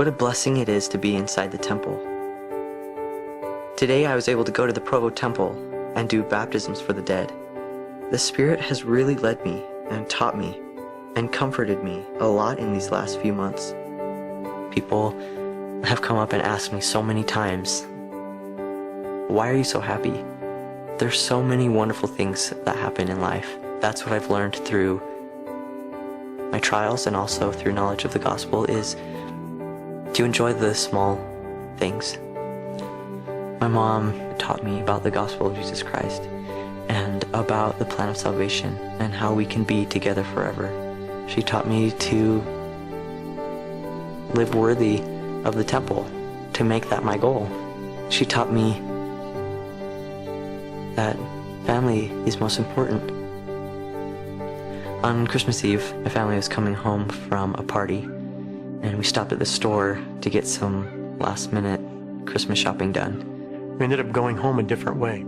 What a blessing it is to be inside the temple. Today I was able to go to the Provo Temple and do baptisms for the dead. The Spirit has really led me and taught me and comforted me a lot in these last few months. People have come up and asked me so many times, why are you so happy? There's so many wonderful things that happen in life. That's what I've learned through my trials and also through knowledge of the gospel, is to enjoy the small things. My mom taught me about the gospel of Jesus Christ and about the plan of salvation and how we can be together forever. She taught me to live worthy of the temple, to make that my goal. She taught me that family is most important. On Christmas Eve, my family was coming home from a party, and we stopped at the store to get some last-minute Christmas shopping done. We ended up going home a different way.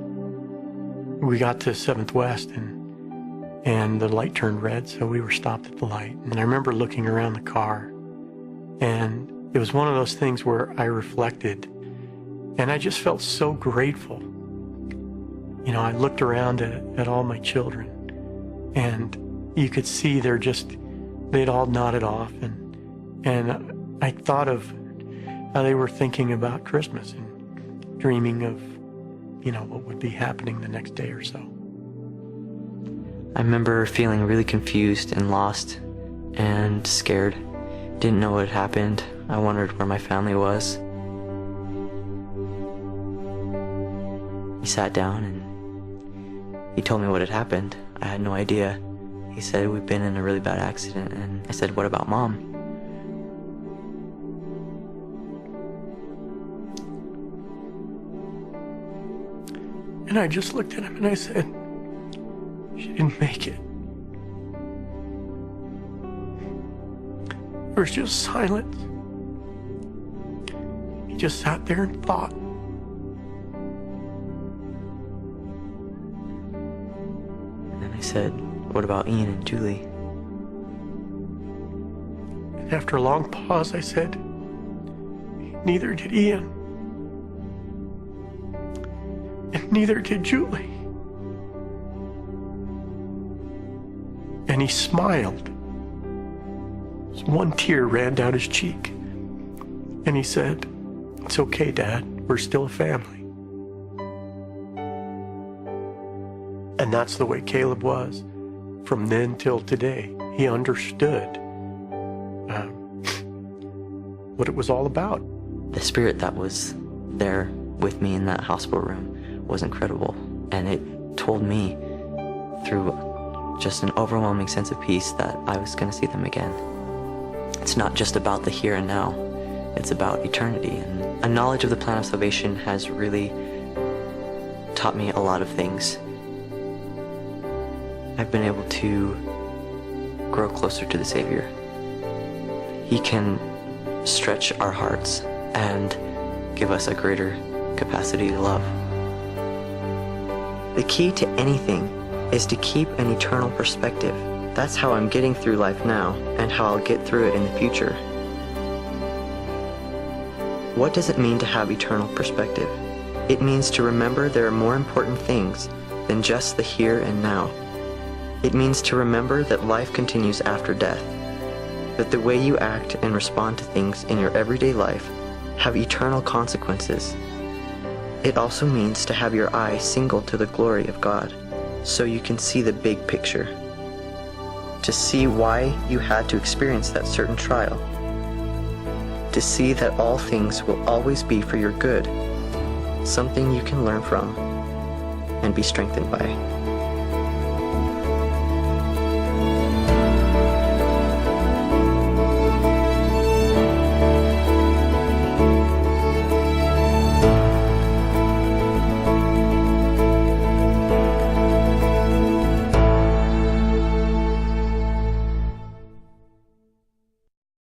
We got to 7th West, and the light turned red, so we were stopped at the light. And I remember looking around the car, and it was one of those things where I reflected, and I just felt so grateful. You know, I looked around at all my children, and you could see they'd all nodded off, and I thought of how they were thinking about Christmas and dreaming of, you know, what would be happening the next day or so. I remember feeling really confused and lost and scared. Didn't know what had happened. I wondered where my family was. He sat down and he told me what had happened. I had no idea. He said we'd been in a really bad accident, and I said, what about Mom? And I just looked at him and I said, she didn't make it. There was just silence. He just sat there and thought. And I said, what about Ian and Julie? And after a long pause, I said, neither did Ian. And neither did Julie. And he smiled. One tear ran down his cheek. And he said, it's okay, Dad. We're still a family. And that's the way Caleb was. From then till today, he understood what it was all about. The Spirit that was there with me in that hospital room was incredible, and it told me through just an overwhelming sense of peace that I was going to see them again. It's not just about the here and now, it's about eternity, and a knowledge of the plan of salvation has really taught me a lot of things. I've been able to grow closer to the Savior. He can stretch our hearts and give us a greater capacity to love. The key to anything is to keep an eternal perspective. That's how I'm getting through life now, and how I'll get through it in the future. What does it mean to have eternal perspective? It means to remember there are more important things than just the here and now. It means to remember that life continues after death, that the way you act and respond to things in your everyday life have eternal consequences. It also means to have your eye single to the glory of God, so you can see the big picture, to see why you had to experience that certain trial, to see that all things will always be for your good, something you can learn from and be strengthened by.